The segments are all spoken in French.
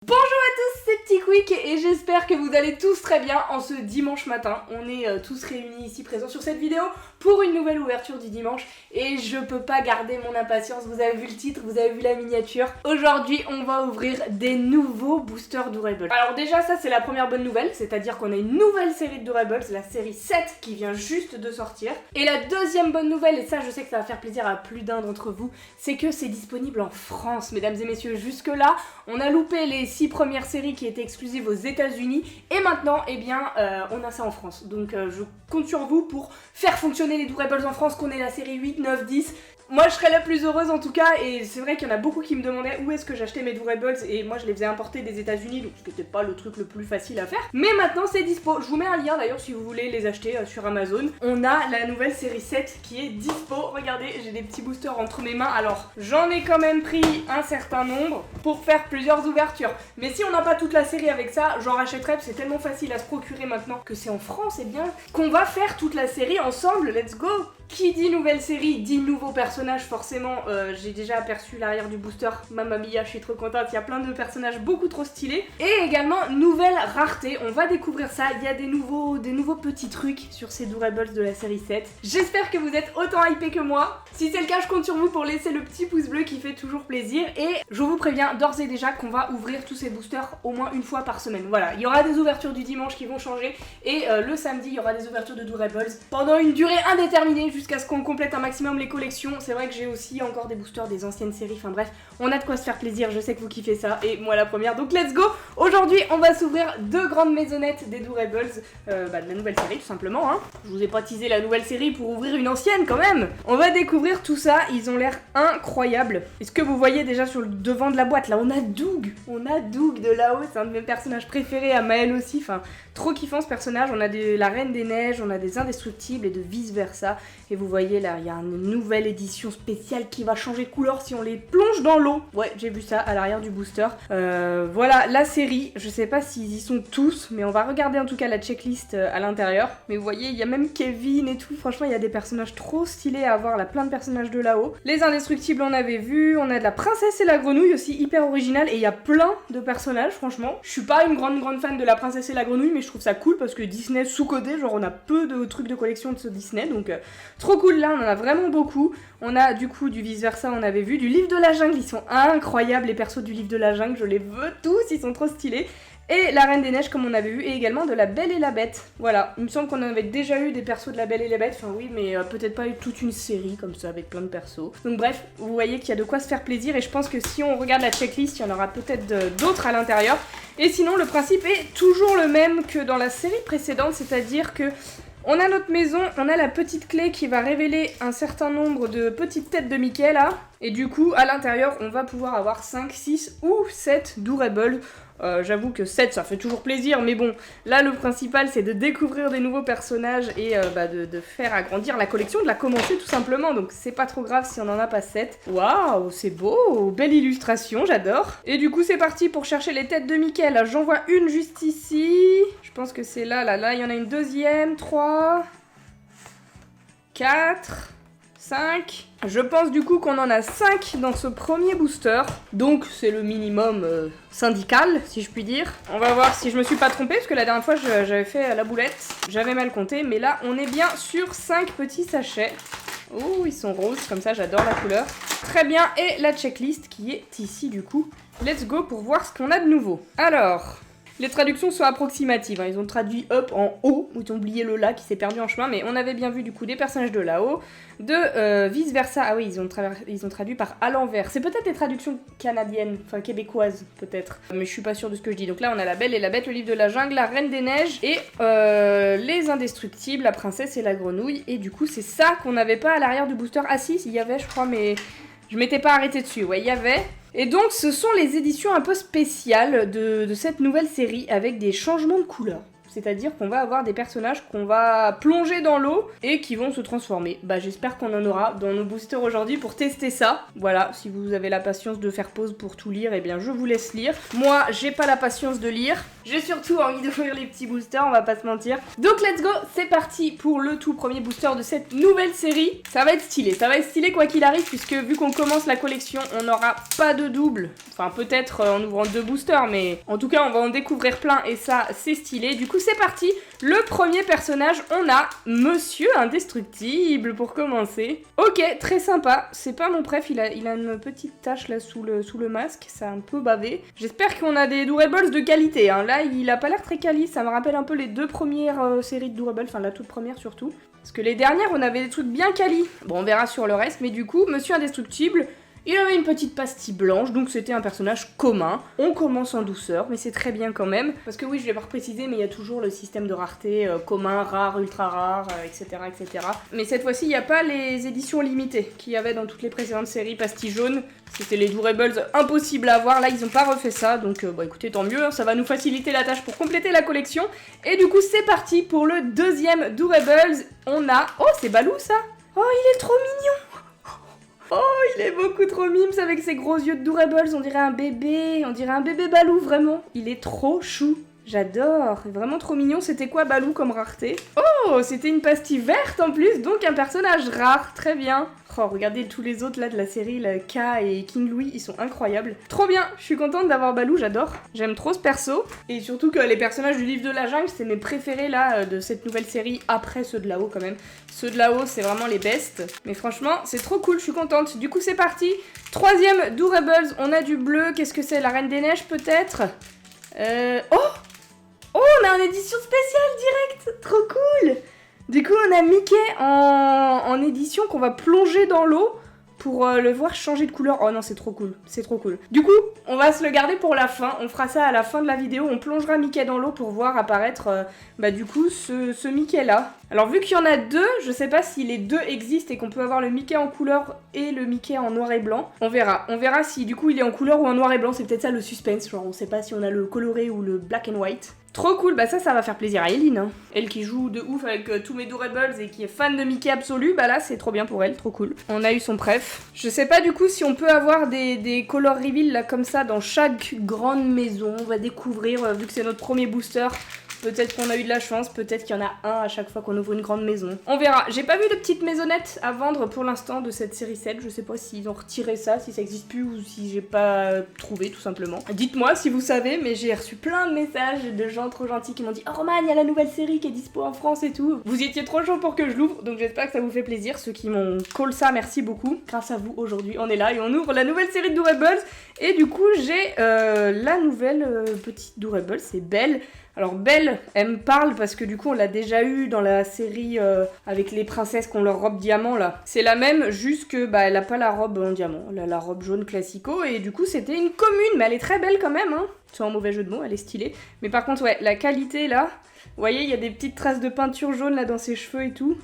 Bonjour à tous, c'est Petit Quick et j'espère que vous allez tous très bien en ce dimanche matin. On est tous réunis ici présents sur cette vidéo pour une nouvelle ouverture du dimanche et je peux pas garder mon impatience. Vous avez vu le titre, vous avez vu la miniature. Aujourd'hui on va ouvrir des nouveaux boosters Durables. Alors déjà ça c'est la première bonne nouvelle, c'est-à-dire qu'on a une nouvelle série de Durables, la série 7 qui vient juste de sortir. Et la deuxième bonne nouvelle, et ça je sais que ça va faire plaisir à plus d'un d'entre vous, c'est que c'est disponible en France, mesdames et messieurs. Jusque là on a loupé les 6 premières séries qui étaient exclusives aux États-Unis et maintenant eh bien on a ça en France. Donc je compte sur vous pour faire fonctionner les Durables en France, qu'on ait la série 8, 9, 10. Moi je serais la plus heureuse en tout cas, et c'est vrai qu'il y en a beaucoup qui me demandaient où est-ce que j'achetais mes Durables, et moi je les faisais importer des États-Unis, donc c'était pas le truc le plus facile à faire. Mais maintenant c'est dispo, je vous mets un lien d'ailleurs si vous voulez les acheter sur Amazon. On a la nouvelle série 7 qui est dispo, regardez j'ai des petits boosters entre mes mains, alors j'en ai quand même pris un certain nombre pour faire plusieurs ouvertures. Mais si on n'a pas toute la série avec ça, j'en rachèterai, c'est tellement facile à se procurer maintenant que c'est en France, et bien qu'on va faire toute la série ensemble, let's go! Qui dit nouvelle série dit nouveaux personnages forcément. J'ai déjà aperçu l'arrière du booster, Mamma Mia, je suis trop contente, il y a plein de personnages beaucoup trop stylés. Et également nouvelle rareté, on va découvrir ça, il y a des nouveaux petits trucs sur ces Durables de la série 7. J'espère que vous êtes autant hypés que moi. Si c'est le cas, je compte sur vous pour laisser le petit pouce bleu qui fait toujours plaisir. Et je vous préviens d'ores et déjà qu'on va ouvrir tous ces boosters au moins une fois par semaine. Voilà, il y aura des ouvertures du dimanche qui vont changer, et le samedi il y aura des ouvertures de Durables pendant une durée indéterminée jusqu'à ce qu'on complète un maximum les collections. C'est vrai que j'ai aussi encore des boosters des anciennes séries, enfin bref, on a de quoi se faire plaisir, je sais que vous kiffez ça, et moi la première, donc let's go. Aujourd'hui on va s'ouvrir deux grandes maisonnettes des Durables, de la nouvelle série tout simplement, hein. Je vous ai pas teasé la nouvelle série pour ouvrir une ancienne quand même. On va découvrir tout ça, ils ont l'air incroyables. Est-ce que vous voyez déjà sur le devant de la boîte, là on a Doug de là-haut, c'est un de mes personnages préférés, à Maël aussi, enfin trop kiffant ce personnage. On a la Reine des Neiges, on a des Indestructibles et de vice versa, et vous voyez là, il y a une nouvelle édition spéciale qui va changer de couleur si on les plonge dans l'eau. Ouais, j'ai vu ça à l'arrière du booster. Voilà la série, je sais pas s'ils y sont tous, mais on va regarder en tout cas la checklist à l'intérieur. Mais vous voyez, il y a même Kevin et tout, franchement il y a des personnages trop stylés à avoir, là plein de personnages de là-haut. Les Indestructibles on avait vu, on a de la Princesse et la Grenouille aussi, hyper original, et il y a plein de personnages franchement. Je suis pas une grande fan de la Princesse et la Grenouille, mais je trouve ça cool parce que Disney sous-codé, genre on a peu de trucs de collection de ce Disney, donc trop cool. Là on en a vraiment beaucoup. On a du coup du vice versa, on avait vu du Livre de la Jungle, ils sont incroyables les persos du Livre de la Jungle, je les veux tous, ils sont trop stylés. Et la Reine des Neiges comme on avait vu, et également de la Belle et la Bête. Voilà, il me semble qu'on avait déjà eu des persos de la Belle et la Bête, enfin oui, mais peut-être pas eu toute une série comme ça avec plein de persos. Donc bref, vous voyez qu'il y a de quoi se faire plaisir, et je pense que si on regarde la checklist, il y en aura peut-être d'autres à l'intérieur. Et sinon, le principe est toujours le même que dans la série précédente, c'est-à-dire que on a notre maison, on a la petite clé qui va révéler un certain nombre de petites têtes de Mickey là. Et du coup, à l'intérieur, on va pouvoir avoir 5, 6 ou 7 Durables. J'avoue que 7 ça fait toujours plaisir, mais bon, là le principal c'est de découvrir des nouveaux personnages et de faire agrandir la collection, de la commencer tout simplement, donc c'est pas trop grave si on en a pas 7. Waouh, c'est beau, belle illustration, j'adore. Et du coup c'est parti pour chercher les têtes de Mickey. Là j'en vois une juste ici, je pense que c'est là, il y en a une deuxième, 3, 4... 5. Je pense du coup qu'on en a 5 dans ce premier booster. Donc c'est le minimum syndical, si je puis dire. On va voir si je me suis pas trompée, parce que la dernière fois j'avais fait la boulette. J'avais mal compté, mais là on est bien sur 5 petits sachets. Oh, ils sont roses, comme ça j'adore la couleur. Très bien, et la checklist qui est ici du coup. Let's go pour voir ce qu'on a de nouveau. Alors... les traductions sont approximatives, hein. Ils ont traduit up en haut, ou ils ont oublié le là qui s'est perdu en chemin, mais on avait bien vu du coup des personnages de là-haut, de vice versa, ah oui, ils ont traduit par à l'envers. C'est peut-être des traductions canadiennes, enfin québécoises peut-être, mais je suis pas sûre de ce que je dis. Donc là on a la Belle et la Bête, le Livre de la Jungle, la Reine des Neiges, et les Indestructibles, la Princesse et la Grenouille, et du coup c'est ça qu'on n'avait pas à l'arrière du booster. Ah si, il y avait je crois, mais je m'étais pas arrêtée dessus, ouais, il y avait... Et donc ce sont les éditions un peu spéciales de cette nouvelle série avec des changements de couleurs. C'est-à-dire qu'on va avoir des personnages qu'on va plonger dans l'eau et qui vont se transformer. Bah j'espère qu'on en aura dans nos boosters aujourd'hui pour tester ça. Voilà, si vous avez la patience de faire pause pour tout lire, eh bien je vous laisse lire. Moi, j'ai pas la patience de lire. J'ai surtout envie d'ouvrir les petits boosters, on va pas se mentir. Donc let's go, c'est parti pour le tout premier booster de cette nouvelle série. Ça va être stylé quoi qu'il arrive, puisque vu qu'on commence la collection, on n'aura pas de double. Enfin peut-être en ouvrant 2 boosters, mais en tout cas on va en découvrir plein et ça c'est stylé. Du coup c'est parti, le premier personnage, on a Monsieur Indestructible pour commencer. Ok, très sympa, c'est pas mon préf, il a une petite tache là sous le masque, ça a un peu bavé. J'espère qu'on a des Durables de qualité, hein. Là il a pas l'air très quali, ça me rappelle un peu les 2 premières séries de Durables, enfin la toute première surtout. Parce que les dernières on avait des trucs bien quali. Bon on verra sur le reste, mais du coup Monsieur Indestructible, il avait une petite pastille blanche, donc c'était un personnage commun. On commence en douceur, mais c'est très bien quand même. Parce que oui, je vais pas préciser, mais il y a toujours le système de rareté commun, rare, ultra rare, etc., etc. Mais cette fois-ci, il n'y a pas les éditions limitées qu'il y avait dans toutes les précédentes séries pastilles jaunes. C'était les Durables impossibles à avoir. Là, ils ont pas refait ça, donc bah écoutez, tant mieux. Hein, ça va nous faciliter la tâche pour compléter la collection. Et du coup, c'est parti pour le deuxième Durables. On a... Oh, c'est Balou, ça! Oh, il est trop mignon! Oh, il est beaucoup trop mimes avec ses gros yeux de Durables, on dirait un bébé Balou, vraiment. Il est trop chou, j'adore, vraiment trop mignon. C'était quoi Balou comme rareté? Oh, c'était une pastille verte en plus, donc un personnage rare, très bien. Oh, regardez tous les autres là de la série, là, K et King Louis, ils sont incroyables. Trop bien, je suis contente d'avoir Balou, j'adore. J'aime trop ce perso. Et surtout que les personnages du livre de la jungle, c'est mes préférés là de cette nouvelle série, après ceux de là-haut quand même. Ceux de là-haut, c'est vraiment les best. Mais franchement, c'est trop cool, je suis contente. Du coup, c'est parti. Troisième Durables, on a du bleu. Qu'est-ce que c'est? La Reine des Neiges peut-être? Oh, on a une édition spéciale direct. Trop cool. Du coup, on a Mickey en édition qu'on va plonger dans l'eau pour le voir changer de couleur. Oh non, c'est trop cool, c'est trop cool. Du coup, on va se le garder pour la fin. On fera ça à la fin de la vidéo. On plongera Mickey dans l'eau pour voir apparaître, du coup, ce Mickey-là. Alors, vu qu'il y en a 2, je sais pas si les 2 existent et qu'on peut avoir le Mickey en couleur et le Mickey en noir et blanc. On verra. On verra si, du coup, il est en couleur ou en noir et blanc. C'est peut-être ça le suspense. Genre, on sait pas si on a le coloré ou le black and white. Trop cool, bah ça va faire plaisir à Eline, hein. Elle qui joue de ouf avec tous mes Durables et qui est fan de Mickey absolu, bah là c'est trop bien pour elle, trop cool. On a eu son préf. Je sais pas du coup si on peut avoir des color reveal là comme ça dans chaque grande maison, on va découvrir, vu que c'est notre premier booster. Peut-être qu'on a eu de la chance, peut-être qu'il y en a un à chaque fois qu'on ouvre une grande maison. On verra. J'ai pas vu de petite maisonnette à vendre pour l'instant de cette série 7. Je sais pas s'ils ont retiré ça, si ça existe plus ou si j'ai pas trouvé tout simplement. Dites-moi si vous savez, mais j'ai reçu plein de messages de gens trop gentils qui m'ont dit « Oh Roman, il y a la nouvelle série qui est dispo en France et tout. » Vous y étiez trop chaud pour que je l'ouvre, donc j'espère que ça vous fait plaisir. Ceux qui m'ont call ça, merci beaucoup. Grâce à vous, aujourd'hui, on est là et on ouvre la nouvelle série de Durables. Et du coup, j'ai la nouvelle petite Durable, c'est Belle. Alors Belle, elle me parle parce que du coup on l'a déjà eu dans la série avec les princesses qui ont leur robe diamant là. C'est la même, juste que elle a pas la robe en diamant, elle a la robe jaune classico et du coup c'était une commune, mais elle est très belle quand même, hein. C'est un mauvais jeu de mots, elle est stylée. Mais par contre ouais, la qualité là, vous voyez il y a des petites traces de peinture jaune là dans ses cheveux et tout.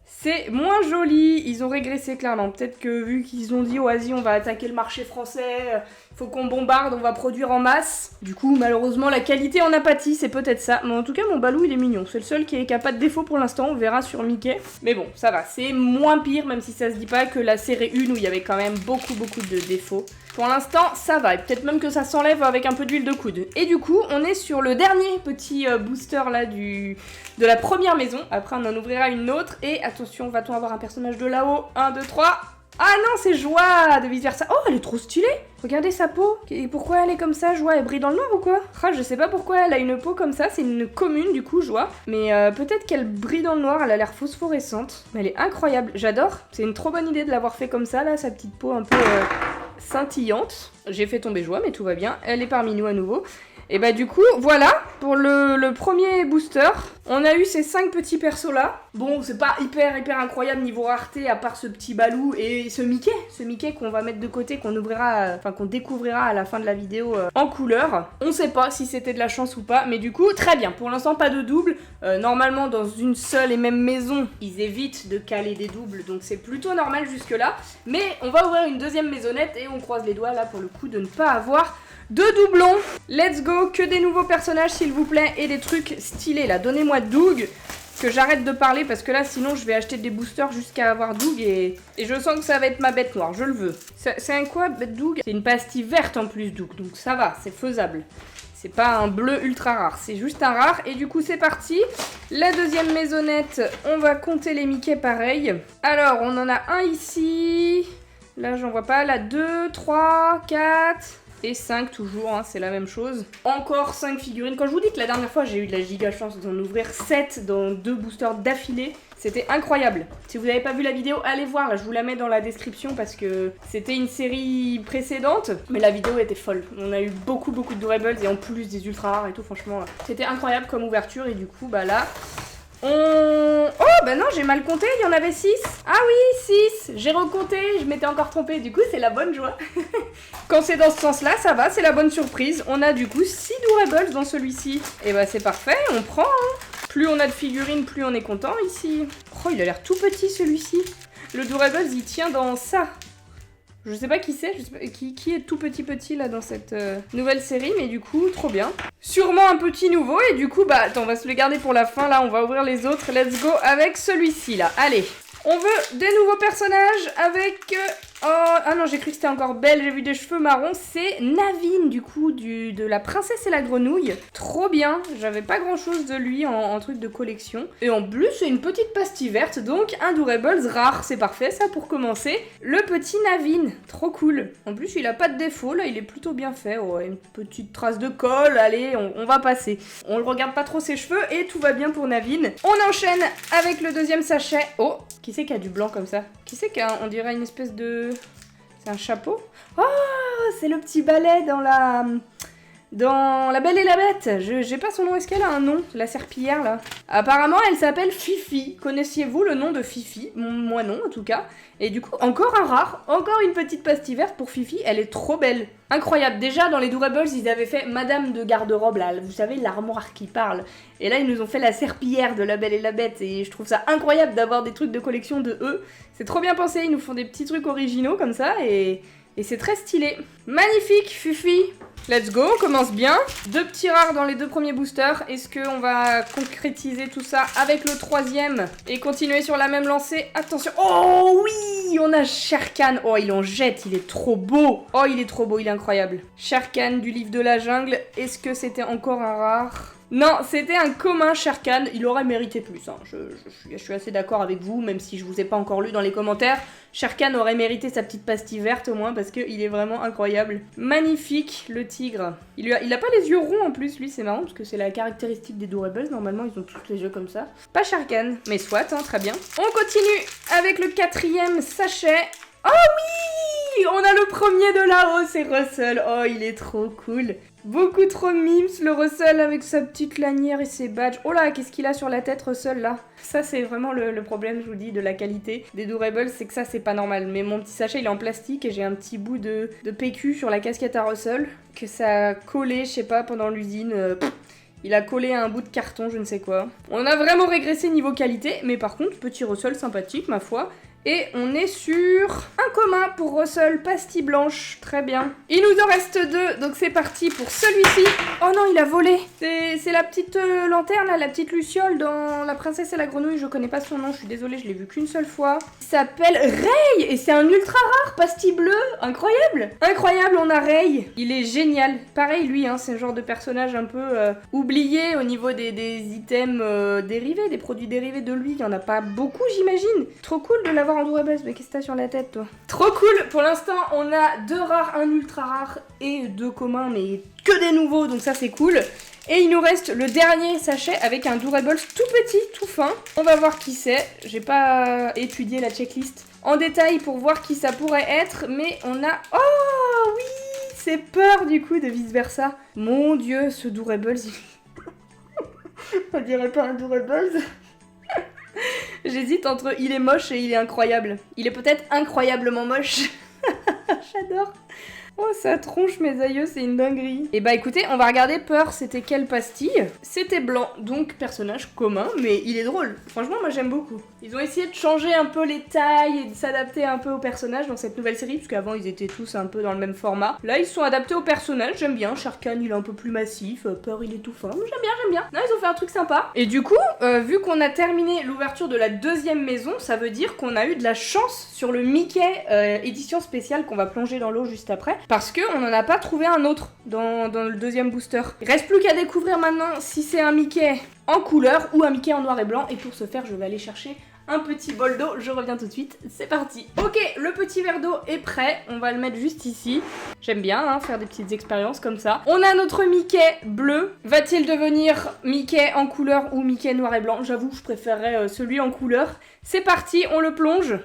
C'est moins joli, ils ont régressé clairement. Peut-être que vu qu'ils ont dit oh, vas-y on va attaquer le marché français, faut qu'on bombarde, on va produire en masse. Du coup malheureusement la qualité en a pâti, c'est peut-être ça. Mais en tout cas mon Balou il est mignon, c'est le seul qui a pas de défaut pour l'instant, on verra sur Mickey. Mais bon ça va, c'est moins pire même si ça se dit pas que la série 1 où il y avait quand même beaucoup de défauts. Pour l'instant ça va, et peut-être même que ça s'enlève avec un peu d'huile de coude. Et du coup on est sur le dernier petit booster là de la première maison. Après on en ouvrira une autre et attention, va-t-on avoir un personnage de là-haut? 1, 2, 3... Ah non, c'est Joie de vice versa. Oh, elle est trop stylée. Regardez sa peau. Et pourquoi elle est comme ça, Joie? Elle brille dans le noir ou quoi? Ah, je sais pas pourquoi elle a une peau comme ça. C'est une commune du coup, Joie. Mais peut-être qu'elle brille dans le noir. Elle a l'air phosphorescente. Mais elle est incroyable. J'adore. C'est une trop bonne idée de l'avoir fait comme ça, là, sa petite peau un peu scintillante. J'ai fait tomber Joie, mais tout va bien. Elle est parmi nous à nouveau. Et bah du coup, voilà, pour le premier booster, on a eu ces 5 petits persos là. Bon, c'est pas hyper incroyable niveau rareté, à part ce petit Balou et ce Mickey qu'on va mettre de côté, qu'on ouvrira, qu'on découvrira à la fin de la vidéo en couleur. On sait pas si c'était de la chance ou pas, mais du coup, très bien, pour l'instant pas de double. Normalement, dans une seule et même maison, ils évitent de caler des doubles, donc c'est plutôt normal jusque là. Mais on va ouvrir une deuxième maisonnette et on croise les doigts là pour le coup de ne pas avoir 2 doublons. Let's go, que des nouveaux personnages s'il vous plaît et des trucs stylés là. Donnez-moi Doug, que j'arrête de parler parce que là sinon je vais acheter des boosters jusqu'à avoir Doug et je sens que ça va être ma bête noire, je le veux. C'est un quoi Doug? C'est une pastille verte en plus Doug, donc ça va, c'est faisable. C'est pas un bleu ultra rare, c'est juste un rare. Et du coup c'est parti. La deuxième maisonnette, on va compter les Mickey pareil. Alors on en a un ici. Là j'en vois pas, là 2, 3, 4... Et 5 toujours, hein, c'est la même chose. Encore 5 figurines. Quand je vous dis que la dernière fois j'ai eu de la giga chance d'en ouvrir 7 dans 2 boosters d'affilée, c'était incroyable. Si vous n'avez pas vu la vidéo, allez voir, là je vous la mets dans la description parce que c'était une série précédente, mais la vidéo était folle. On a eu beaucoup de Durables et en plus des ultra rares et tout, franchement, c'était incroyable comme ouverture et du coup, bah là... Oh bah non, j'ai mal compté, il y en avait 6. Ah oui, 6. J'ai recompté, je m'étais encore trompée. Du coup, c'est la bonne joie. Quand c'est dans ce sens-là, ça va, c'est la bonne surprise. On a du coup 6 Durables dans celui-ci. Et bah c'est parfait, on prend. Hein. Plus on a de figurines, plus on est content ici. Oh, il a l'air tout petit celui-ci. Le Durables, il tient dans ça. Je sais pas qui c'est, qui est tout petit là dans cette nouvelle série, mais du coup, trop bien. Sûrement un petit nouveau, et du coup, bah attends, on va se le garder pour la fin, là, on va ouvrir les autres. Let's go avec celui-ci, là. Allez, on veut des nouveaux personnages avec... ah non, j'ai cru que c'était encore Belle, j'ai vu des cheveux marrons. C'est Naveen, du coup, de La Princesse et la Grenouille. Trop bien, j'avais pas grand-chose de lui en truc de collection. Et en plus, c'est une petite pastille verte, donc un Durables rare, c'est parfait, ça pour commencer. Le petit Naveen, trop cool. En plus, il a pas de défaut, là, il est plutôt bien fait. Oh, une petite trace de colle, allez, on va passer. On le regarde pas trop ses cheveux et tout va bien pour Naveen. On enchaîne avec le deuxième sachet. Oh, qui c'est qui a du blanc comme ça? Qui c'est qui a, on dirait une espèce de... C'est un chapeau? Oh, c'est le petit balai dans la Belle et la Bête. J'ai pas son nom, est-ce qu'elle a un nom? La serpillière, là. Apparemment, elle s'appelle Fifi. Connaissiez-vous le nom de Fifi? Moi non, en tout cas. Et du coup, encore un rare, encore une petite pastille verte pour Fifi. Elle est trop belle. Incroyable. Déjà, dans les Durables, ils avaient fait Madame de garde-robe, là. Vous savez, l'armoire qui parle. Et là, ils nous ont fait la serpillière de La Belle et la Bête. Et je trouve ça incroyable d'avoir des trucs de collection de eux. C'est trop bien pensé. Ils nous font des petits trucs originaux comme ça. Et c'est très stylé. Magnifique, Fifi. Let's go, on commence bien. 2 petits rares dans les 2 premiers boosters. Est-ce qu'on va concrétiser tout ça avec le 3e et continuer sur la même lancée? Attention. Oh oui, on a Shere Khan. Oh, il en jette, il est trop beau. Oh, il est trop beau, il est incroyable. Shere Khan du livre de la jungle. Est-ce que c'était encore un rare? Non, c'était un commun Shere Khan, il aurait mérité plus, hein. Je suis assez d'accord avec vous, même si je vous ai pas encore lu dans les commentaires. Shere Khan aurait mérité sa petite pastille verte au moins, parce qu'il est vraiment incroyable. Magnifique, le tigre. Il a pas les yeux ronds en plus, lui, c'est marrant, parce que c'est la caractéristique des Durables, normalement ils ont tous les yeux comme ça. Pas Shere Khan, mais soit, hein, très bien. On continue avec le 4e sachet. Oh oui! On a le premier de là-haut, c'est Russell. Oh, il est trop cool. Beaucoup trop mimes, le Russell avec sa petite lanière et ses badges. Oh là, qu'est-ce qu'il a sur la tête, Russell, là? Ça, c'est vraiment le problème, je vous dis, de la qualité des Durables, c'est que ça, c'est pas normal. Mais mon petit sachet, il est en plastique et j'ai un petit bout de PQ sur la casquette à Russell, que ça a collé, je sais pas, pendant l'usine. Il a collé à un bout de carton, je ne sais quoi. On a vraiment régressé niveau qualité, mais par contre, petit Russell sympathique, ma foi. Et on est sur un commun pour Russell, pastille blanche, très bien. Il nous en reste 2, donc c'est parti pour celui-ci. Oh non, il a volé. C'est la petite lanterne, là, la petite luciole dans La Princesse et la Grenouille, je connais pas son nom, je suis désolée, je l'ai vu qu'une seule fois. Il s'appelle Ray, et c'est un ultra rare, pastille bleue, incroyable. Incroyable, on a Ray, il est génial. Pareil, lui, hein, c'est le genre de personnage un peu oublié au niveau des items dérivés, des produits dérivés de lui, il y en a pas beaucoup, j'imagine. Trop cool de l'avoir en Durables, mais qu'est-ce que t'as sur la tête, toi? Trop cool. Pour l'instant, on a 2 rares, un ultra rare et 2 communs, mais que des nouveaux, donc ça c'est cool. Et il nous reste le dernier sachet avec un Durables tout petit, tout fin. On va voir qui c'est. J'ai pas étudié la checklist en détail pour voir qui ça pourrait être, mais on a... Oh oui, c'est peur du coup de vice versa. Mon dieu, ce Durables, on dirait pas un Durables. J'hésite entre il est moche et il est incroyable. Il est peut-être incroyablement moche. J'adore. Oh, ça tronche mes aïeux, c'est une dinguerie. Et bah écoutez, on va regarder Peur, c'était quelle pastille? C'était blanc, donc personnage commun, mais il est drôle. Franchement, moi j'aime beaucoup. Ils ont essayé de changer un peu les tailles et de s'adapter un peu aux personnages dans cette nouvelle série, parce qu'avant ils étaient tous un peu dans le même format. Là, ils sont adaptés aux personnages, j'aime bien. Sharkan, il est un peu plus massif, Peur, il est tout fin. J'aime bien, j'aime bien. Non, ils ont fait un truc sympa. Et du coup, vu qu'on a terminé l'ouverture de la deuxième maison, ça veut dire qu'on a eu de la chance sur le Mickey édition spéciale qu'on va plonger dans l'eau juste après. Parce qu'on n'en a pas trouvé un autre dans le deuxième booster. Il reste plus qu'à découvrir maintenant si c'est un Mickey en couleur ou un Mickey en noir et blanc. Et pour ce faire, je vais aller chercher un petit bol d'eau. Je reviens tout de suite. C'est parti. Ok, le petit verre d'eau est prêt. On va le mettre juste ici. J'aime bien faire des petites expériences comme ça. On a notre Mickey bleu. Va-t-il devenir Mickey en couleur ou Mickey noir et blanc? J'avoue, je préférerais celui en couleur. C'est parti, on le plonge.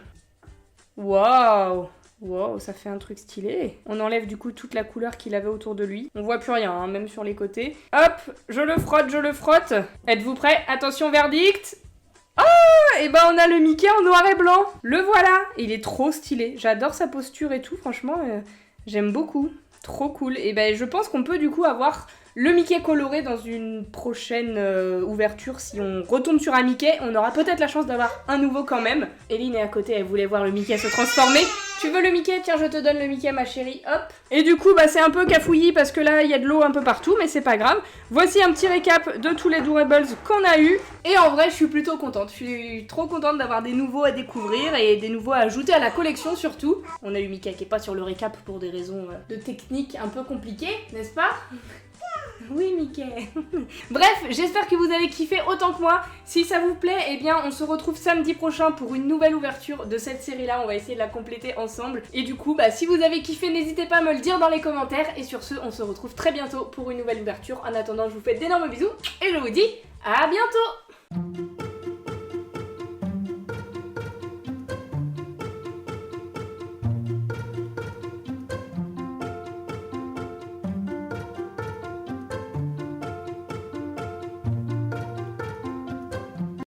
Waouh! Wow, ça fait un truc stylé. On enlève du coup toute la couleur qu'il avait autour de lui. On voit plus rien, même sur les côtés. Hop, je le frotte, je le frotte. Êtes-vous prêts? Attention, verdict. Oh, et ben on a le Mickey en noir et blanc. Le voilà. Il est trop stylé. J'adore sa posture et tout, franchement, j'aime beaucoup. Trop cool. Et ben je pense qu'on peut du coup avoir le Mickey coloré dans une prochaine ouverture. Si on retombe sur un Mickey, on aura peut-être la chance d'avoir un nouveau quand même. Eline est à côté, elle voulait voir le Mickey se transformer. Tu veux le Mickey? Tiens, je te donne le Mickey, ma chérie. Hop. Et du coup, bah c'est un peu cafouillis parce que là, il y a de l'eau un peu partout, mais c'est pas grave. Voici un petit récap de tous les Doorables qu'on a eu. Et en vrai, je suis plutôt contente. Je suis trop contente d'avoir des nouveaux à découvrir et des nouveaux à ajouter à la collection surtout. On a eu Mickey qui est pas sur le récap pour des raisons de technique un peu compliquées, n'est-ce pas? Oui, Mickey. Bref, j'espère que vous avez kiffé autant que moi. Si ça vous plaît, eh bien, on se retrouve samedi prochain pour une nouvelle ouverture de cette série-là. On va essayer de la compléter ensemble. Et du coup, bah, si vous avez kiffé, n'hésitez pas à me le dire dans les commentaires. Et sur ce, on se retrouve très bientôt pour une nouvelle ouverture. En attendant, je vous fais d'énormes bisous et je vous dis à bientôt.